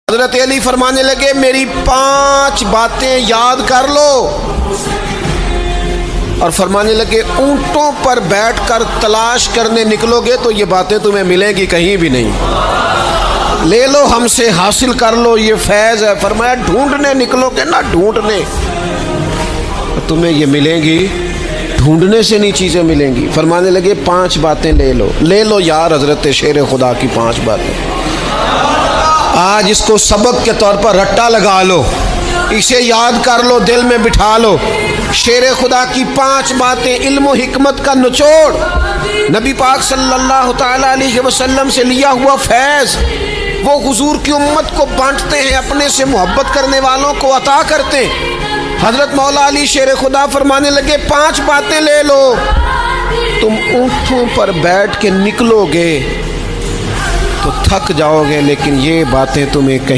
حضرت علی فرمانے لگے میری 5 باتیں یاد کر لو، اور فرمانے لگے اونٹوں پر بیٹھ کر تلاش کرنے نکلو گے تو یہ باتیں تمہیں ملیں گی کہیں بھی نہیں، لے لو ہم سے حاصل کر لو، یہ فیض ہے۔ فرمایا ڈھونڈنے نکلو گے نا، ڈھونڈنے، تمہیں یہ ملیں گی، ڈھونڈنے سے نہیں چیزیں ملیں گی۔ فرمانے لگے 5 باتیں لے لو یار حضرت شیر خدا کی 5 باتیں، آج اس کو سبق کے طور پر رٹا لگا لو، اسے یاد کر لو، دل میں بٹھا لو۔ شیر خدا کی 5 باتیں، علم و حکمت کا نچوڑ، نبی پاک صلی اللہ تعالی علیہ وسلم سے لیا ہوا فیض، وہ حضور کی امت کو بانٹتے ہیں، اپنے سے محبت کرنے والوں کو عطا کرتے ہیں۔ حضرت مولا علی شیر خدا فرمانے لگے 5 باتیں لے لو، تم اونٹوں پر بیٹھ کے نکلو گے تو تھک جاؤ گے، لیکن یہ باتیں تمہیں کہیں